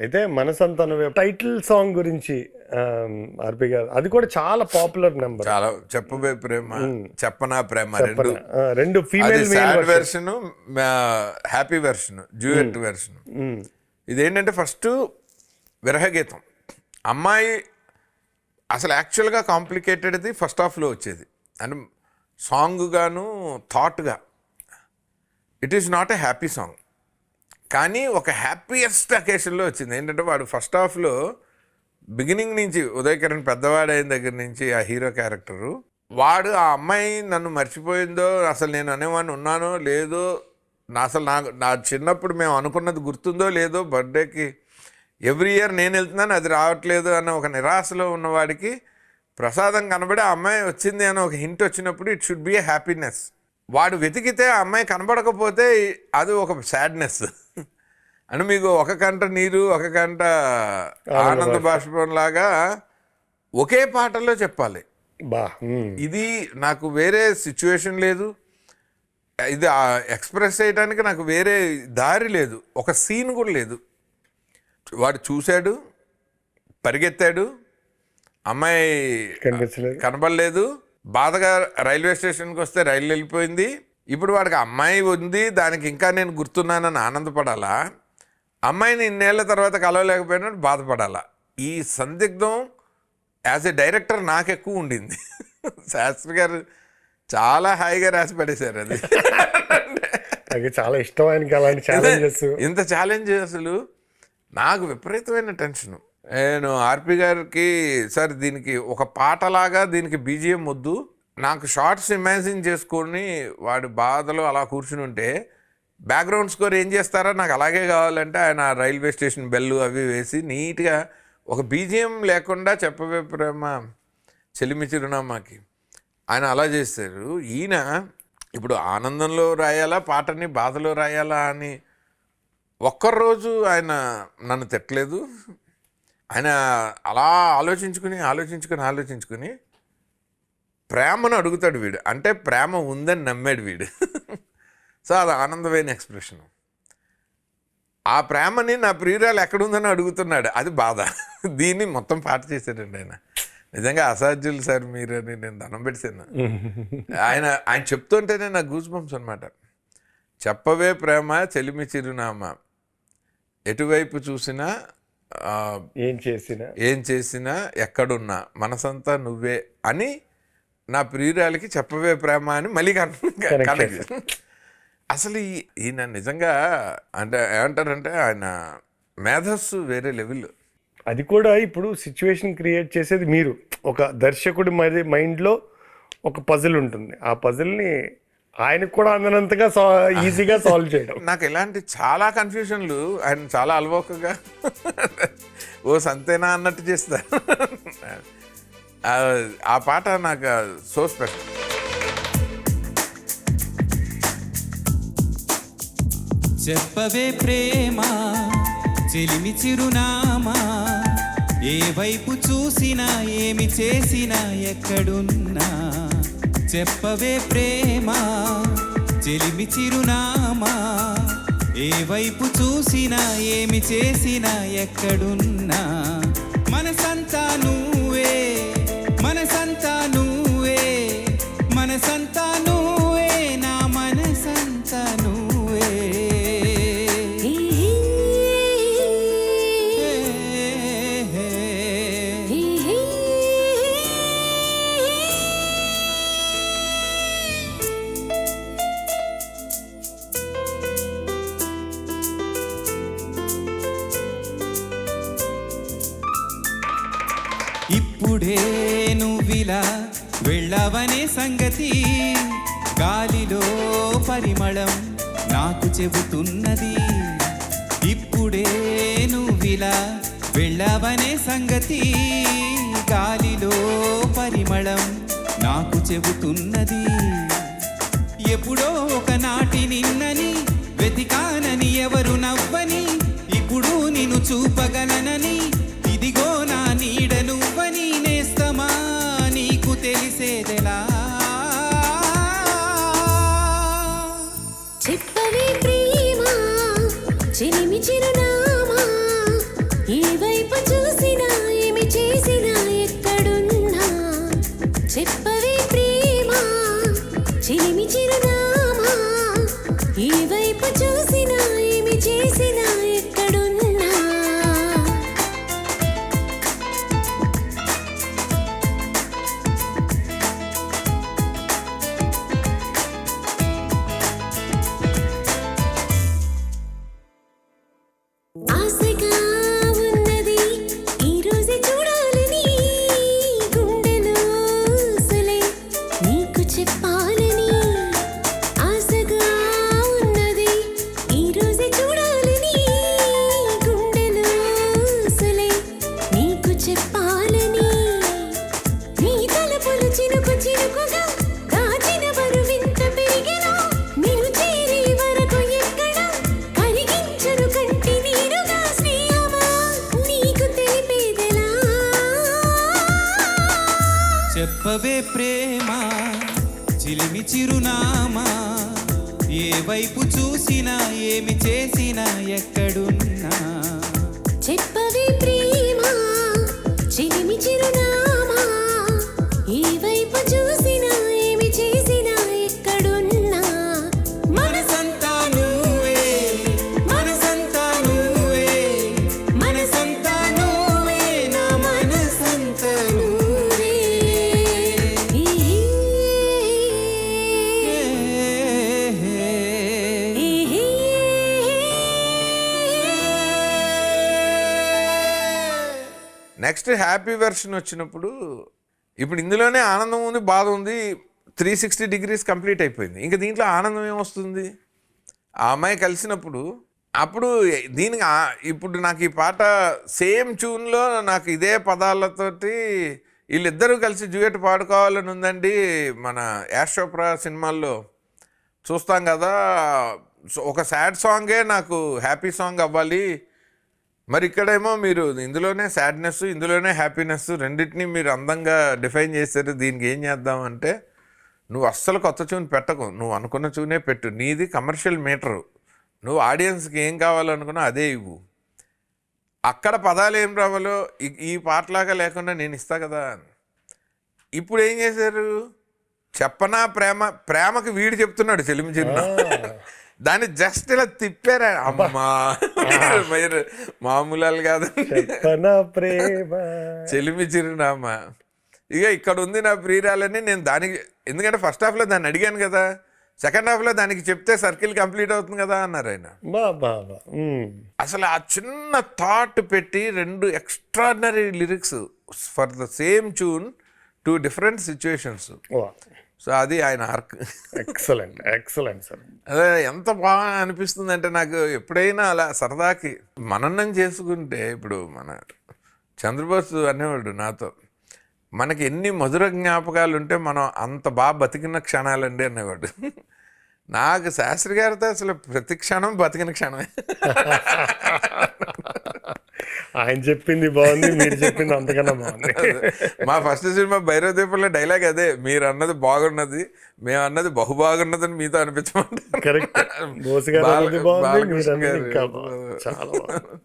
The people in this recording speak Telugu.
అయితే మనసంతా నువ్వే టైటిల్ సాంగ్ గురించి ఆర్పి గారు అది కూడా చాలా పాపులర్ నెంబర్. చాలా చెప్పవే ప్రేమ, చెప్పనా ప్రేమ, రెండు female version, happy version, duet version. ఇదేంటంటే ఫస్ట్ విరహగీతం. అమ్మాయి అసలు యాక్చువల్గా కాంప్లికేటెడ్ది ఫస్ట్ హాఫ్లో వచ్చేది, అంటే సాంగ్ గాను థాట్గా it is not a happy song, కానీ ఒక హ్యాపీయెస్ట్ అకేషన్లో వచ్చింది. ఏంటంటే వాడు ఫస్ట్ హాఫ్లో బిగినింగ్ నుంచి ఉదయ్ కిరణ్ పెద్దవాడైన దగ్గర నుంచి ఆ హీరో క్యారెక్టరు, వాడు ఆ అమ్మాయి నన్ను మర్చిపోయిందో, అసలు నేను అనేవాడిని ఉన్నానో లేదో, అసలు నా చిన్నప్పుడు మేము అనుకున్నది గుర్తుందో లేదో, బర్త్డేకి ఎవ్రీ ఇయర్ నేను వెళ్తున్నాను అది రావట్లేదు అన్న ఒక నిరాశలో ఉన్నవాడికి ప్రసాదం కనబడి ఆ అమ్మాయి వచ్చింది అని ఒక హింట్ వచ్చినప్పుడు it should be A happiness. వాడు వెతికితే ఆ అమ్మాయి కనబడకపోతే అది ఒక సాడ్నెస్. అంటే మీకు ఒక కంట నీరు ఒక కంట ఆనంద బాష్పం లాగా ఒకే పాటలో చెప్పాలి. ఇది నాకు వేరే సిచ్యువేషన్ లేదు, ఇది ఎక్స్ప్రెస్ చేయడానికి నాకు వేరే దారి లేదు, ఒక సీన్ కూడా లేదు. వాడు చూశాడు, పరిగెత్తాడు, అమ్మాయి కనబడలేదు, బాధగా రైల్వే స్టేషన్కి వస్తే రైలు వెళ్ళిపోయింది. ఇప్పుడు వాడికి అమ్మాయి ఉంది, దానికి ఇంకా నేను గుర్తున్నానని ఆనందపడాలా, అమ్మాయిని ఇన్నేళ్ల తర్వాత కలవలేకపోయినట్టు బాధపడాలా? ఈ సందిగ్ధం యాజ్ ఎ డైరెక్టర్ నాకు ఎక్కువ ఉండింది. శాస్త్రి గారు చాలా హాయిగా రాసి పడేశారు. అది చాలా ఇష్టం ఆయనకి అలాంటి ఛాలెంజెస్. ఇంత ఛాలెంజ్ అసలు నాకు విపరీతమైన టెన్షను. నేను ఆర్పి గారికి, సార్ దీనికి ఒక పాటలాగా దీనికి బీజిఎం వద్దు, నాకు షార్ట్స్ ఇమాజిన్ చేసుకొని వాడి బాధలో అలా కూర్చుని ఉంటే బ్యాక్గ్రౌండ్ స్కోర్ ఏం చేస్తారో నాకు అలాగే కావాలంటే ఆయన రైల్వే స్టేషన్ బెల్లు అవి వేసి నీట్గా ఒక బీజిఎం లేకుండా చెప్పవే ప్రేమ చెలిమి చిరునామాకి ఆయన అలా చేశారు. ఈయన ఇప్పుడు ఆనందంలో రాయాలా పాటని, బాధలో రాయాలా అని ఒక్కరోజు ఆయన నన్ను తిట్టలేదు. ఆయన అలా ఆలోచించుకుని ప్రేమను అడుగుతాడు వీడు, అంటే ప్రేమ ఉందని నమ్మాడు వీడు. సో అది ఆనందమైన ఎక్స్ప్రెషన్. ఆ ప్రేమని నా ప్రియురాలు ఎక్కడుందని అడుగుతున్నాడు, అది బాధ. దీన్ని మొత్తం పాట చేశాడండి ఆయన. నిజంగా అసాధ్యులు సార్ మీరు అని నేను దండం పెట్టాను. ఆయన చెప్తుంటేనే నాకు గూస్ బంప్స్ అనమాట. చెప్పవే ప్రేమ చెలిమి చిరునామా, ఎటువైపు చూసినా ఏం చేసినా ఎక్కడున్నా మనసంతా నువ్వే అని నా ప్రియురాలకి చెప్పవే ప్రేమ అని మళ్ళీ కనెక్ట్. అసలు ఈయన నిజంగా అంటే ఏమంటారంటే ఆయన మేధస్సు వేరే లెవెల్. అది కూడా ఇప్పుడు సిచ్యువేషన్ క్రియేట్ చేసేది మీరు. ఒక దర్శకుడి మైండ్లో ఒక పజిల్ ఉంటుంది, ఆ పజిల్ని ఆయనకు కూడా అందనంతగా ఈజీగా సాల్వ్ చేయడం. నాకు ఇలాంటి చాలా కన్ఫ్యూజన్లు ఆయన చాలా అలవోకగా ఓ సంతేనా అన్నట్టు చేస్తారు. ఆ పాట నాకు సో స్పెషల్. చెప్పవే ప్రేమ చెలిమి చిరునామా, ఏ వైపు చూసినా ఏమి చేసినా ఎక్కడున్నా, చెప్పవే ప్రేమ చెలిమి చిరునామా, ఏ వైపు చూసినా ఏమి చేసినా ఎక్కడున్నా, మనసంతా నువ్వే, మనసంతా నువ్వే, మనసంతా నువ్వే, నా మనసంతా నువ్వే. ఇప్పుడే నువ్విలా వెళ్ళవనే సంగతి గాలిలో పరిమళం నాకు చెబుతున్నది. ఇప్పుడే నువ్విలా వెళ్ళవనే సంగతి గాలిలో పరిమళం నాకు చెబుతున్నది. ఎప్పుడో ఒకనాటి నిన్నని వెతికానని ఎవరు నవ్వని, ఇప్పుడు నిన్ను చూపగలనని, ఇదిగో నా నీడ నువ్వని, నేస్తమా నీకు తెలిసేదెలా. చెప్పవే ప్రేమ చెలిమి చిరునామా, ఏ వైపు చూసినా ఏమి చేసినా ఎక్కడున్నా చెప్పవే ప్రేమ చిలిమి చిరునామా ఏ వైపు చూసినా ఏమి చేసినా ఎక్కడున్నా ఆశగా ఉన్నది ఈ రోజే చూడాలని గుండెలో సలే నీకు చెప్పాలని ఆశగా ఉన్నది ఈ రోజే చూడాలని గుండెలో సలే నీకు చెప్పాలని నీ తలపులు చినుకు చినుకుగా దాచిన బరువింత పెరిగెను నిన్ను చేరే వరకు ఎక్కడ కరిగించను కంటి నీరుగా స్నేహమా నీకు తెలిపేదెలా చెప్పవే ప్రేమ చిలిమి చిరునామా ఏ వైపు చూసినా ఏమి చేసినా ఎక్కడున్నా చెప్పవే ప్రేమ చిలిమి చిరునామా ఏ వైపు చూసినా ఏమి చేసినా ఎక్కడున్నా మనసంతా నువ్వే మనసంతా నువ్వే మనసంతా నువ్వే నా మనసంతా నువ్వే నెక్స్ట్ హ్యాపీ వెర్షన్ వచ్చినప్పుడు ఇప్పుడు ఇందులోనే ఆనందం ఉంది, బాధ ఉంది, 360 డిగ్రీస్ కంప్లీట్ అయిపోయింది. ఇంకా దీంట్లో ఆనందం ఏమొస్తుంది? ఆ అమ్మాయి కలిసినప్పుడు అప్పుడు దీనికి ఇప్పుడు నాకు ఈ పాట సేమ్ ట్యూన్లో నాకు ఇదే పదాలతోటి వీళ్ళిద్దరూ కలిసి డ్యూయట్ పాడుకోవాలని ఉందండి. మన యాష్ చోప్రా సినిమాల్లో చూస్తాం కదా, ఒక సాడ్ సాంగే నాకు హ్యాపీ సాంగ్ అవ్వాలి. మరి ఇక్కడేమో మీరు ఇందులోనే సాడ్నెస్, ఇందులోనే హ్యాపీనెస్ రెండింటినీ మీరు అందంగా డిఫైన్ చేశారు. దీనికి ఏం చేద్దామంటే నువ్వు అస్సలు కొత్త ట్యూన్ పెట్టకు, నువ్వు అనుకున్న ట్యూనే పెట్టు. నీది కమర్షియల్ మీటరు, నువ్వు ఆడియన్స్కి ఏం కావాలనుకున్నా అదే ఇవ్వు. అక్కడ పదాలు ఏం రావాలో ఈ పాటలాగా లేకుండా నేను ఇస్తా కదా. ఇప్పుడు ఏం చేశారు? చెప్పనా ప్రేమకి వీడు చెప్తున్నాడు చెలిమి చిన్న, దాన్ని జస్ట్ ఇలా తిప్పారా. అమ్మా మీరు మామూలు కాదు, ప్రేమ చెలిమి చిరునామా. ఇక ఇక్కడ ఉంది నా ప్రియురాలని నేను దానికి, ఎందుకంటే ఫస్ట్ హాఫ్లో దాన్ని అడిగాను కదా, సెకండ్ హాఫ్లో దానికి చెప్తే సర్కిల్ కంప్లీట్ అవుతుంది కదా అన్నారు ఆయన. అసలు ఆ చిన్న థాట్ పెట్టి 2 extraordinary lyrics for the same tune 2 different situations. So అది ఆయన ఆర్క్. Excellent excellent sir. అదే ఎంత బాగా అనిపిస్తుంది అంటే నాకు ఎప్పుడైనా అలా సరదాకి మననం చేసుకుంటే, ఇప్పుడు మన చంద్రబోసు అనేవాడు నాతో, మనకి ఎన్ని మధుర జ్ఞాపకాలు ఉంటే మనం అంత బాగా బతికిన క్షణాలండి అనేవాడు. నాకు శాస్త్రి గారితో అసలు ప్రతి క్షణం బతికిన క్షణమే. ఆయన చెప్పింది బాగుంది, మీరు చెప్పింది అంతకన్నా బాగుంది. మా ఫస్ట్ సినిమా భైరవ దీపంలో డైలాగ్ అదే, మీరు అన్నది బాగున్నది, మేము అన్నది బహు బాగున్నదని మీతో అనిపించమంటారు. కరెక్ట్. బోసు గారు అన్నది బాగుంది, మీరు అన్నది ఇంకా బాగుంది. చాలా బాగుంది.